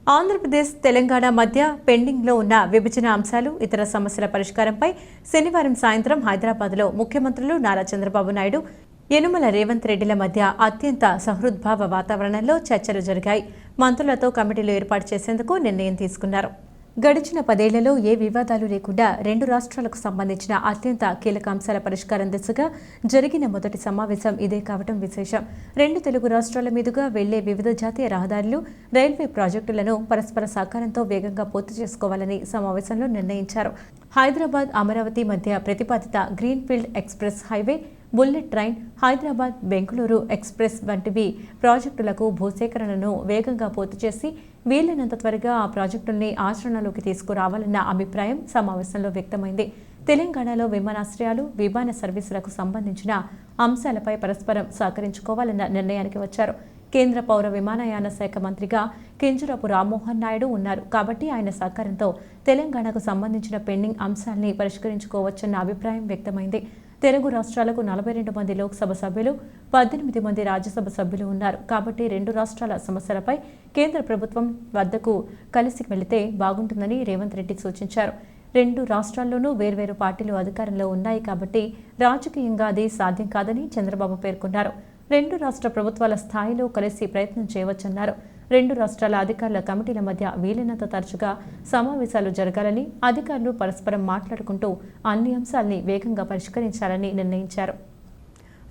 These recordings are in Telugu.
ఆంధ్రప్రదేశ్ తెలంగాణ మధ్య పెండింగ్లో ఉన్న విభజన అంశాలు ఇతర సమస్యల పరిష్కారంపై శనివారం సాయంత్రం హైదరాబాద్లో ముఖ్యమంత్రులు నారా చంద్రబాబు నాయుడు యనుమల రేవంత్ రెడ్డిల మధ్య అత్యంత సహృద్భావ వాతావరణంలో చర్చలు జరిగాయి. మంత్రులతో కమిటీలు ఏర్పాటు చేసేందుకు నిర్ణయం తీసుకున్నారు. గడిచిన 10 ఏళ్లలో ఏ వివాదాలు లేకుండా 2 రాష్ట్రాలకు సంబంధించిన అత్యంత కీలక అంశాల పరిష్కారం దిశగా జరిగిన మొదటి సమావేశం ఇదే కావడం విశేషం. 2 తెలుగు రాష్ట్రాల మీదుగా వెళ్లే వివిధ జాతీయ రహదారులు, రైల్వే ప్రాజెక్టులను పరస్పర సహకారంతో వేగంగా పూర్తి చేసుకోవాలని సమావేశంలో నిర్ణయించారు. హైదరాబాద్ అమరావతి మధ్య ప్రతిపాదిత greenfield express highway, bullet train, Hyderabad Bengaluru express వంటివి ప్రాజెక్టులకు భూసేకరణను వేగంగా పూర్తి చేసి వీలైనంత త్వరగా ఆ ప్రాజెక్టుల్ని ఆచరణలోకి తీసుకురావాలన్న అభిప్రాయం సమావేశంలో వ్యక్తమైంది. తెలంగాణలో విమానాశ్రయాలు, విమాన సర్వీసులకు సంబంధించిన అంశాలపై పరస్పరం సహకరించుకోవాలన్న నిర్ణయానికి వచ్చారు. కేంద్ర పౌర విమానయాన శాఖ మంత్రిగా కింజరాపు రామ్మోహన్ నాయుడు ఉన్నారు కాబట్టి ఆయన సహకారంతో తెలంగాణకు సంబంధించిన పెండింగ్ అంశాల్ని పరిష్కరించుకోవచ్చన్న అభిప్రాయం వ్యక్తమైంది. తెలుగు రాష్ట్రాలకు 42 మంది లోక్సభ సభ్యులు, 18 మంది రాజ్యసభ సభ్యులు ఉన్నారు కాబట్టి 2 రాష్ట్రాల సమస్యలపై కేంద్ర ప్రభుత్వం వద్దకు కలిసి వెళితే బాగుంటుందని రేవంత్ రెడ్డి సూచించారు. 2 రాష్ట్రాల్లోనూ వేర్వేరు పార్టీలు అధికారంలో ఉన్నాయి కాబట్టి రాజకీయంగా అది సాధ్యం కాదని చంద్రబాబు పేర్కొన్నారు. 2 రాష్ట్ర ప్రభుత్వాల స్థాయిలో కలిసి ప్రయత్నం చేయవచ్చన్నారు. 2 రాష్ట్రాల అధికారుల కమిటీల మధ్య వీలైనంత తరచుగా సమావేశాలు జరగాలని, అధికారులు పరస్పరం మాట్లాడుకుంటూ అన్ని అంశాల్ని వేగంగా పరిష్కరించాలని నిర్ణయించారు.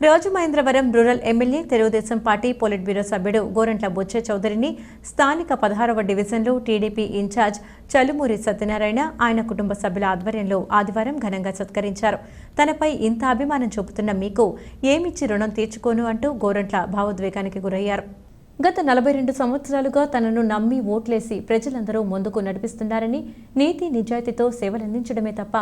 Rajamahendravaram rural MLA, Telugu Desam party polit bureau సభ్యుడు గోరంట్ల బుచ్చే చౌదరిని స్థానిక 16వ డివిజన్లో టీడీపీ ఇన్ఛార్జ్ చలుమూరి సత్యనారాయణ, ఆయన కుటుంబ సభ్యుల ఆధ్వర్యంలో ఆదివారం ఘనంగా సత్కరించారు. తనపై ఇంత అభిమానం చూపుతున్న మీకు ఏమిచ్చి రుణం తీర్చుకోను అంటూ గోరంట్ల భావోద్వేగానికి గురయ్యారు. గత 42 సంవత్సరాలుగా తనను నమ్మి ఓట్లేసి ప్రజలందరూ ముందుకు నడిపిస్తున్నారని, నీతి నిజాయితీతో సేవలందించడమే తప్ప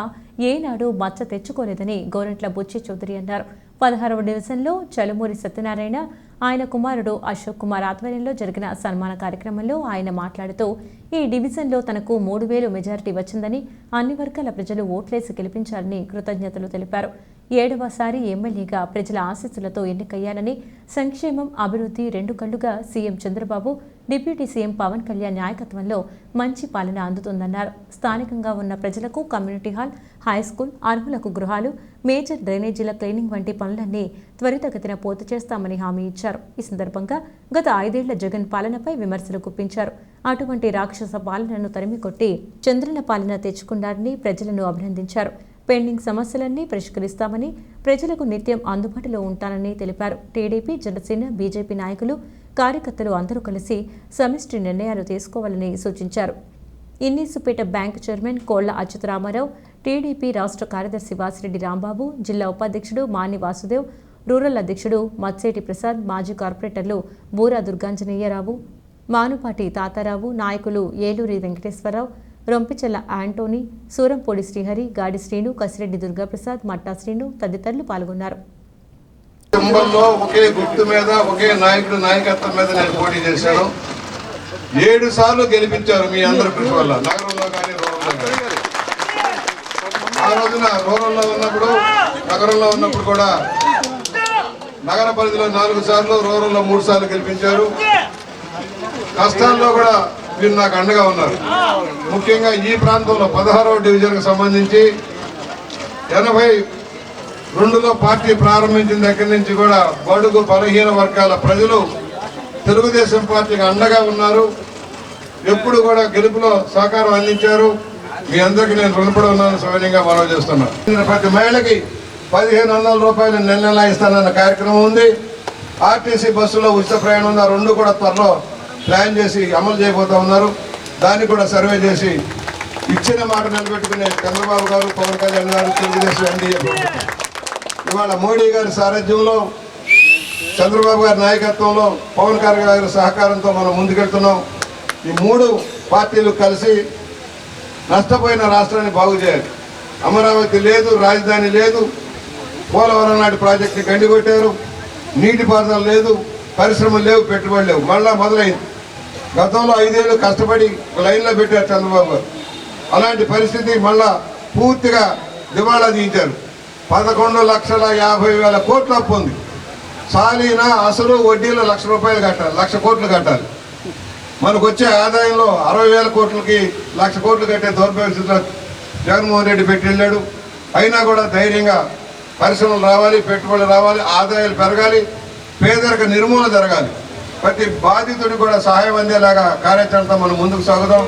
ఏనాడు మచ్చ తెచ్చుకోలేదని గోరంట్ల బుచ్చే చౌదరి అన్నారు. 16వ డివిజన్లో చలుమూరి సత్యనారాయణ, ఆయన కుమారుడు అశోక్ కుమార్ ఆధ్వర్యంలో జరిగిన సన్మాన కార్యక్రమంలో ఆయన మాట్లాడుతూ ఈ డివిజన్లో తనకు 3000 మెజారిటీ వచ్చిందని, అన్ని వర్గాల ప్రజలు ఓట్లేసి గెలిపించారని కృతజ్ఞతలు తెలిపారు. 7వసారి ఎమ్మెల్యేగా ప్రజల ఆశీస్సులతో ఎన్నికయ్యాలని, సంక్షేమం, అభివృద్ధి 2 కళ్లుగా CM Chandrababu, deputy CM Pawan Kalyan నాయకత్వంలో మంచి పాలన అందుతుందన్నారు. స్థానికంగా ఉన్న ప్రజలకు కమ్యూనిటీ హాల్, హైస్కూల్, అర్హులకు గృహాలు, మేజర్ డ్రైనేజీల క్లీనింగ్ వంటి పనులన్నీ త్వరితగతిన పూర్తి చేస్తామని హామీ ఇచ్చారు. ఈ సందర్భంగా గత 5 ఏళ్ల జగన్ పాలనపై విమర్శలు గుప్పించారు. అటువంటి రాక్షస పాలనను తరిమికొట్టి చంద్రన పాలన తెచ్చుకున్నారని ప్రజలను అభినందించారు. పెండింగ్ సమస్యలన్నీ పరిష్కరిస్తామని, ప్రజలకు నిత్యం అందుబాటులో ఉంటానని తెలిపారు. టీడీపీ, జనసేన, బీజేపీ నాయకులు, కార్యకర్తలు అందరూ కలిసి సమిష్టి నిర్ణయాలు తీసుకోవాలని సూచించారు. ఇన్నీసుపేట బ్యాంకు చైర్మన్ కోళ్ల అచ్యుతరామారావు, టీడీపీ రాష్ట్ర కార్యదర్శి వాసిరెడ్డి రాంబాబు, జిల్లా ఉపాధ్యక్షుడు మాని వాసుదేవ్, రూరల్ అధ్యక్షుడు మత్సేటి ప్రసాద్, మాజీ కార్పొరేటర్లు బూరా దుర్గాంజనేయరావు, మానుపాటి తాతారావు, నాయకులు ఏలూరి వెంకటేశ్వరరావు, రొంపిచెల్ల యాంటోనీ, సూరంపూడి శ్రీహరి, గాడి శ్రీను, కసిరెడ్డి దుర్గాప్రసాద్, మట్టా శ్రీను తదితరులు పాల్గొన్నారు. ఒకే గుర్తు మీద, ఒకే నాయకుడు నాయకత్వం మీద నేను పోటీ చేశాను. 7 సార్లు గెలిపించారు మీ అందరి కృషి వల్ల, నగరంలో కానీ రూరల్లో కానీ. ఆ రోజున రూరల్లో ఉన్నప్పుడు, నగరంలో ఉన్నప్పుడు కూడా నగర పరిధిలో 4 సార్లు, రూరల్లో 3 సార్లు గెలిపించారు. కష్టాల్లో కూడా మీరు నాకు అండగా ఉన్నారు. ముఖ్యంగా ఈ ప్రాంతంలో 16వ డివిజన్కి సంబంధించి 82లో పార్టీ ప్రారంభించిన దగ్గర నుంచి కూడా బడుగు బలహీన వర్గాల ప్రజలు తెలుగుదేశం పార్టీకి అండగా ఉన్నారు. ఎప్పుడు కూడా గెలుపులో సహకారం అందించారు. మీ అందరికీ నేను రుణపడి ఉన్నాను, సౌజన్యంగా మనవి చేస్తున్నాను. ప్రతి మహిళకి 1500 రూపాయలు నెల ఇస్తానన్న కార్యక్రమం ఉంది. ఆర్టీసీ బస్సులో ఉచిత ప్రయాణం ఉంది. 2 కూడా త్వరలో ప్లాన్ చేసి అమలు చేయబోతా ఉన్నారు. దాన్ని కూడా సర్వే చేసి ఇచ్చిన మాట నిలబెట్టుకునే చంద్రబాబు గారు, పవన్ కళ్యాణ్ గారు, తెలుగుదేశం ఎన్డీఏ ఇవాళ మోడీ గారి సారథ్యంలో, చంద్రబాబు గారి నాయకత్వంలో, పవన్ కళ్యాణ్ గారి సహకారంతో మనం ముందుకెళ్తున్నాం. ఈ 3 పార్టీలు కలిసి నష్టపోయిన రాష్ట్రాన్ని బాగు చేయాలి. అమరావతి లేదు, రాజధాని లేదు, పోలవరం నాటి ప్రాజెక్టుని గండికొట్టారు, నీటిపారుదల లేదు, పరిశ్రమలు లేవు, పెట్టుబడి లేవు. మళ్ళా మొదలైంది. గతంలో 5 ఏళ్ళు కష్టపడి లైన్లో పెట్టారు చంద్రబాబు గారు. అలాంటి పరిస్థితి మళ్ళా పూర్తిగా దివాళా తీయించారు. 11,50,000 కోట్ల అప్పు ఉంది. సాలీనా అసలు వడ్డీలో 1,00,000 రూపాయలు కట్టాలి, 1,00,000 కోట్లు కట్టాలి. మనకు వచ్చే ఆదాయంలో 60,000 కోట్లకి 1,00,000 కోట్లు కట్టే దౌర్భాగ్యస్థితిలో జగన్మోహన్ రెడ్డి పెట్టి వెళ్ళాడు. అయినా కూడా ధైర్యంగా పరిశ్రమలు రావాలి, పెట్టుబడులు రావాలి, ఆదాయాలు పెరగాలి, పేదరిక నిర్మూలన జరగాలి. ప్రతి బాధితుడికి కూడా సహాయం అందేలాగా కార్యాచరణతో మనం ముందుకు సాగుదాం.